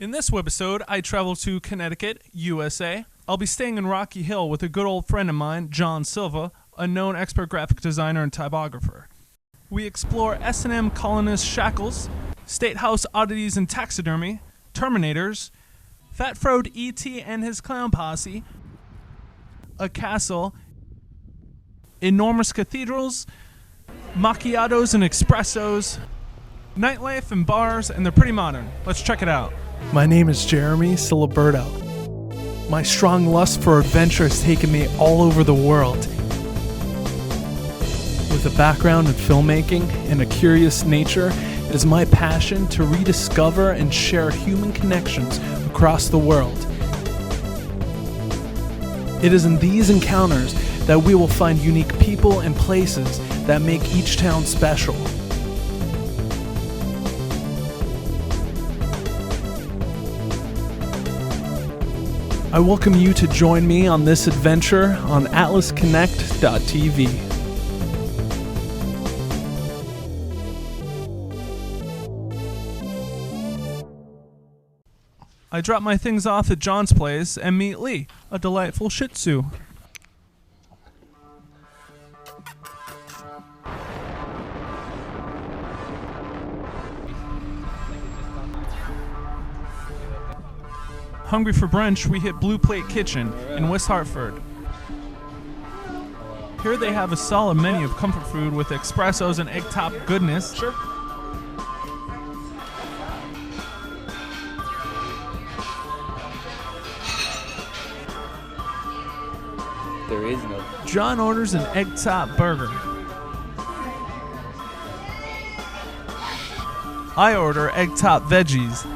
In this webisode, I travel to Connecticut, USA. I'll be staying in RockyHill with a good old friend of mine, John Silva, a known expert graphic designer and typographer. We explore S&M colonist shackles, statehouse oddities and taxidermy, Terminators, Fat Frode E.T. and his clown posse, a castle, enormous cathedrals, macchiatos and espressos, nightlife and bars, and they're pretty modern. Let's check it out. My name is Jeremy Siliberto. My strong lust for adventure has taken me all over the world. With a background in filmmaking and a curious nature, it is my passion to rediscover and share human connections across the world. It is in these encounters that we will find unique people and places that make each town special. I welcome you to join me on this adventure on atlasconnect.tv. I drop my things off at John's place and meet Lee, a delightful Shih Tzu. Hungry for brunch, we hit Blue Plate Kitchen in West Hartford. Here they have a solid menu of comfort food with espressos and egg top goodness. Sure. There is no. John orders an egg top burger. I order egg top veggies.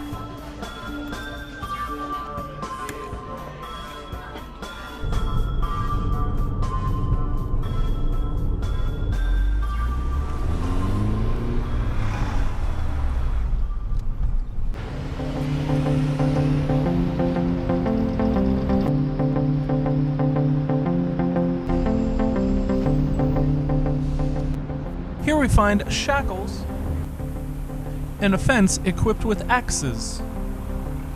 Here we find shackles and a fence equipped with axes.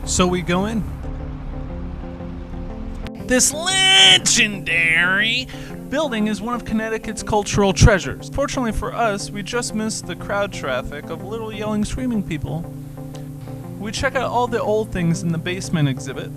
So we go in. This legendary building is one of Connecticut's cultural treasures. Fortunately for us, we just missed the crowd traffic of little yelling, screaming people. We check out all the old things in the basement exhibit.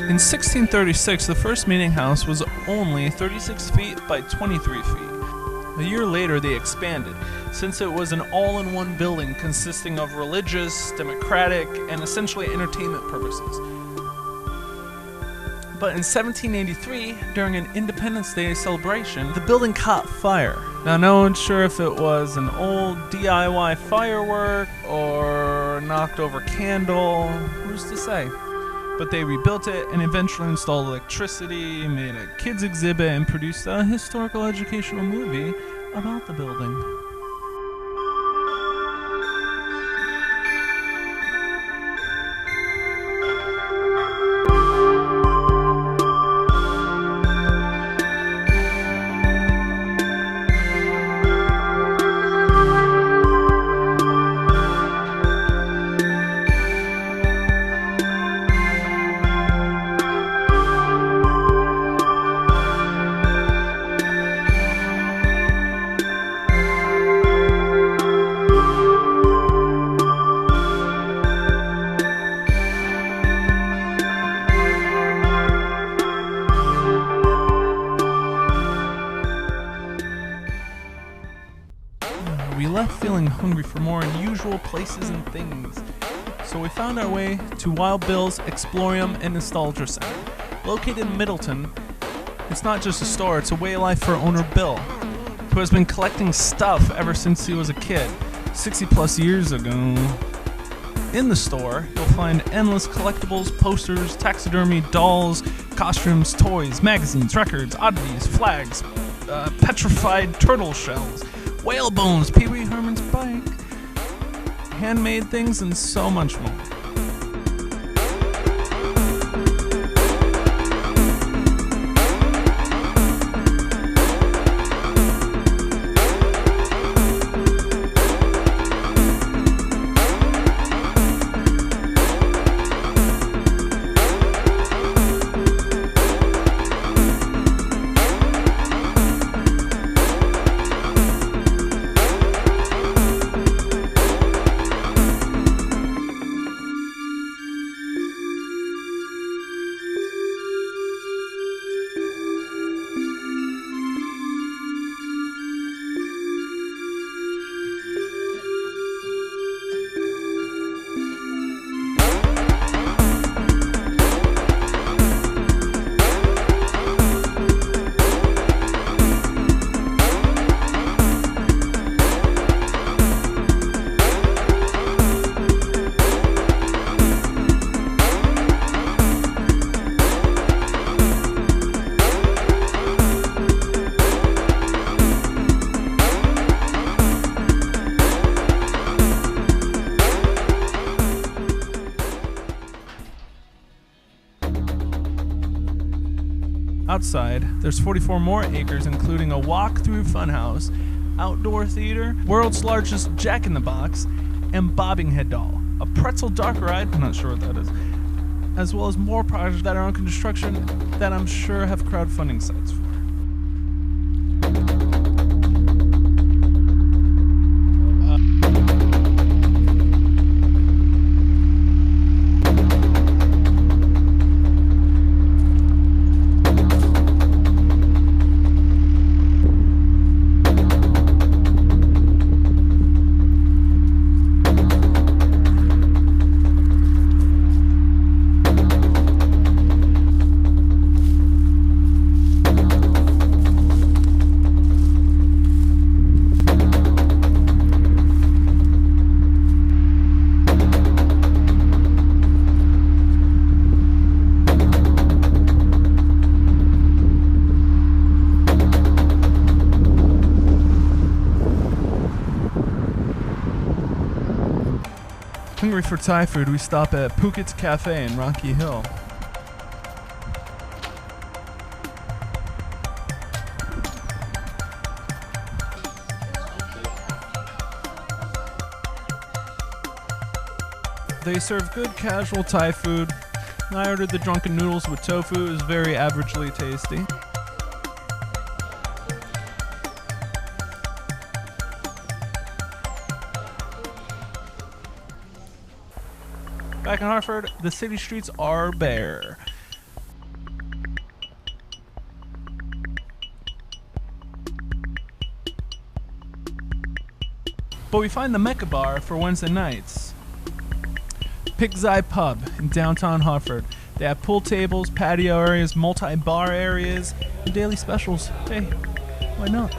In 1636, the first meeting house was only 36 feet by 23 feet. A year later, they expanded, since it was an all-in-one building consisting of religious, democratic, and essentially entertainment purposes. But in 1783, during an Independence Day celebration, the building caught fire. Now, no one's sure if it was an old DIY firework or knocked over candle, who's to say? But they rebuilt it and eventually installed electricity, made a kids exhibit, and produced a historical educational movie about the building. We left feeling hungry for more unusual places and things, so we found our way to Wild Bill's Explorium and Nostalgia Center. Located in Middleton, it's not just a store, it's a way of life for owner Bill. who has been collecting stuff ever since he was a kid, 60 plus years ago. In the store, you'll find endless collectibles, posters, taxidermy, dolls, costumes, toys, magazines, records, oddities, flags, petrified turtle shells, whale bones, Pee Wee Herman's bike, handmade things, and so much more. Outside, there's 44 more acres, including a walk-through funhouse, outdoor theater, world's largest Jack-in-the-Box, and bobbing head doll, a pretzel dark ride, I'm not sure what that is, as well as more projects that are under construction that I'm sure have crowdfunding sites for. Hungry for Thai food, we stop at Puket's Cafe in RockyHill. They serve good casual Thai food. I ordered the drunken noodles with tofu. It was very averagely tasty. Back in Hartford, the city streets are bare. But we find the Mecca Bar for Wednesday nights. Pig's Eye Pub in downtown Hartford. They have pool tables, patio areas, multi-bar areas, and daily specials. Hey, why not?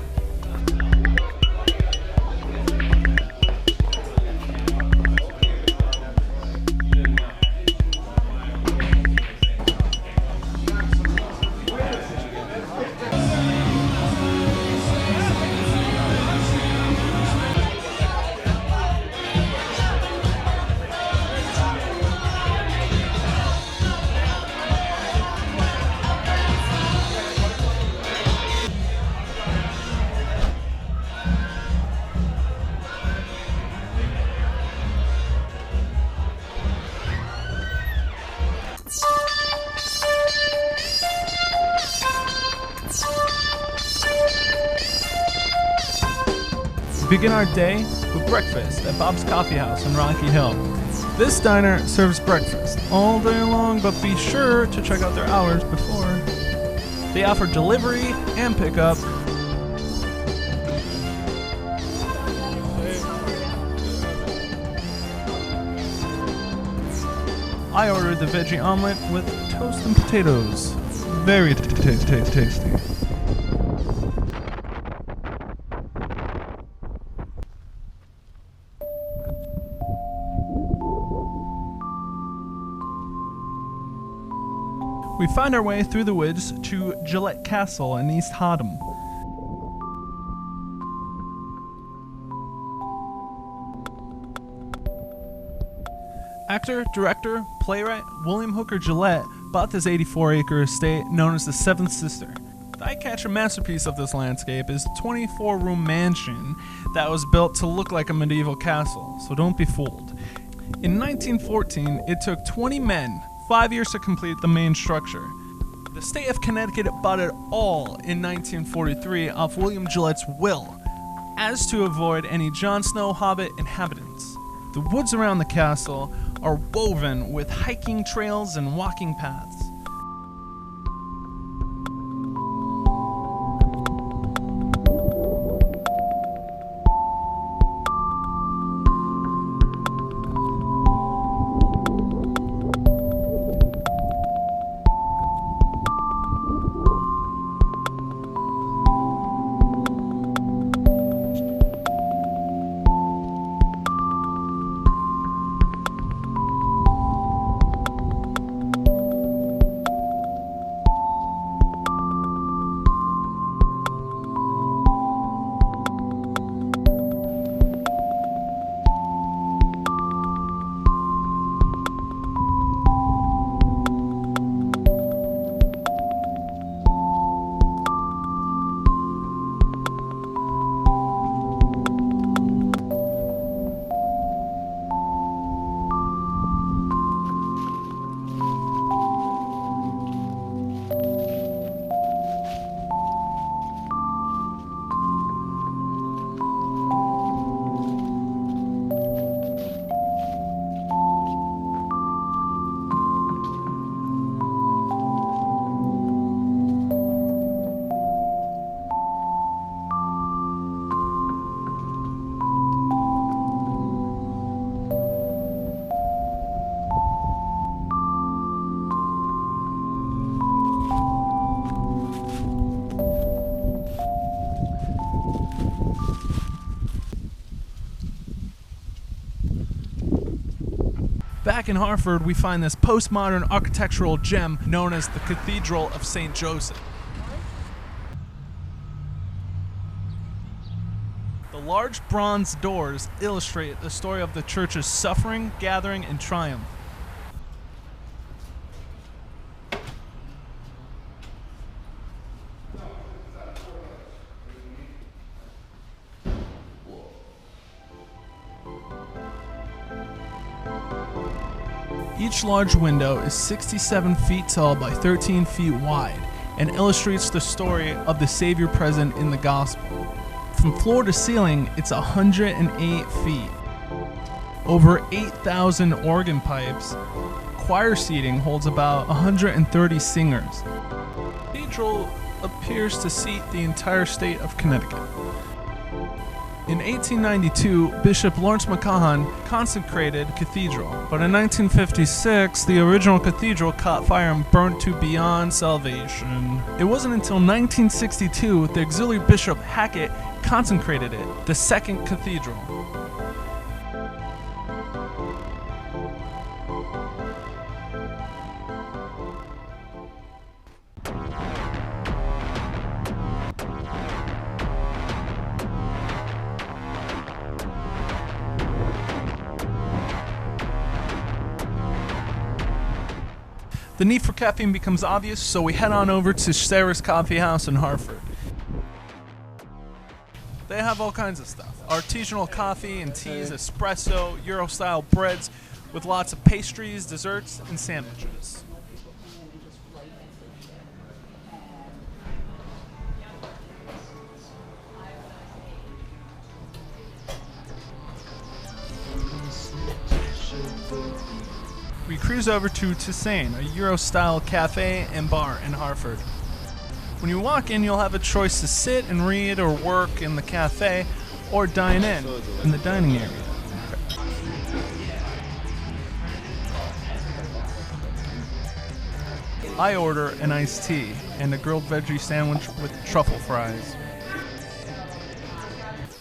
Begin our day with breakfast at Bob's Coffee House in RockyHill. This diner serves breakfast all day long, but be sure to check out their hours before. They offer delivery and pickup. I ordered the veggie omelet with toast and potatoes. Very tasty. We find our way through the woods to Gillette Castle in East Haddam. Actor, director, playwright William Hooker Gillette bought this 84-acre estate known as the Seventh Sister. The eye-catcher masterpiece of this landscape is a 24-room mansion that was built to look like a medieval castle, so don't be fooled. In 1914, it took 20 men 5 years to complete the main structure. The state of Connecticut bought it all in 1943 off William Gillette's will, as to avoid any Jon Snow Hobbit inhabitants. The woods around the castle are woven with hiking trails and walking paths. Back in Hartford, we find this postmodern architectural gem known as the Cathedral of St. Joseph. The large bronze doors illustrate the story of the church's suffering, gathering, and triumph. Each large window is 67 feet tall by 13 feet wide and illustrates the story of the Savior present in the Gospel. From floor to ceiling, it's 108 feet. Over 8,000 organ pipes. Choir seating holds about 130 singers. The cathedral appears to seat the entire state of Connecticut. In 1892, Bishop Lawrence McCahan consecrated the cathedral, but in 1956, the original cathedral caught fire and burnt to beyond salvation. It wasn't until 1962 the auxiliary Bishop Hackett consecrated it, the second cathedral. The need for caffeine becomes obvious, so we head on over to Sarah's Coffee House in Hartford. They have all kinds of stuff. Artisanal coffee and teas, espresso, Euro-style breads, with lots of pastries, desserts, and sandwiches. We cruise over to Tisane, a Euro-style cafe and bar in Hartford. When you walk in, you'll have a choice to sit and read or work in the cafe, or dine in the dining area. I order an iced tea and a grilled veggie sandwich with truffle fries.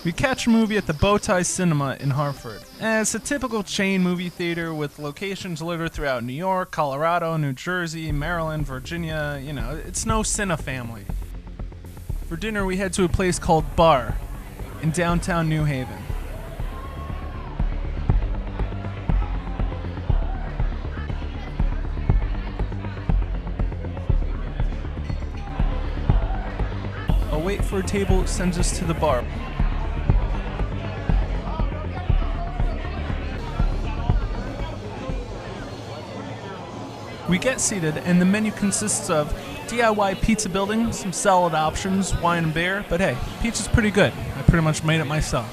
We catch a movie at the Bowtie Cinema in Hartford. And it's a typical chain movie theater with locations littered throughout New York, Colorado, New Jersey, Maryland, Virginia. You know, it's no Cine family. For dinner, we head to a place called Bar in downtown NewHaven. A wait for a table sends us to the bar. We get seated, and the menu consists of DIY pizza building, some salad options, wine and beer, but hey, pizza's pretty good. I pretty much made it myself.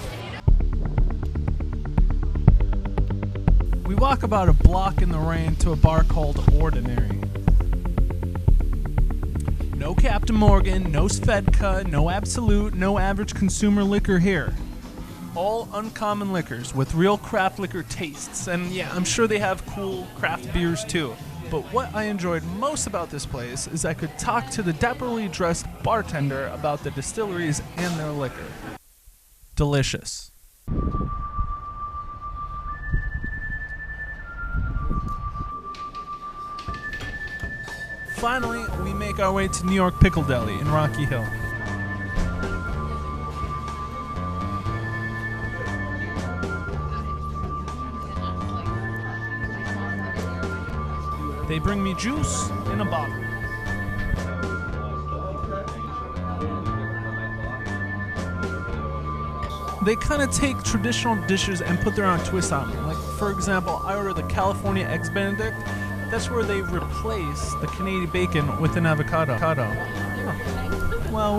We walk about a block in the rain to a bar called Ordinary. No Captain Morgan, no Svedka, no Absolute, no average consumer liquor here. All uncommon liquors with real craft liquor tastes, and yeah, I'm sure they have cool craft beers too. But what I enjoyed most about this place is I could talk to the dapperly dressed bartender about the distilleries and their liquor. Delicious. Finally, we make our way to New York Pickle Deli in RockyHill. They bring me juice in a bottle. They kind of take traditional dishes and put their own twist on them. Like, for example, I ordered the California Eggs Benedict. That's where they replace the Canadian bacon with an avocado. Huh. Well,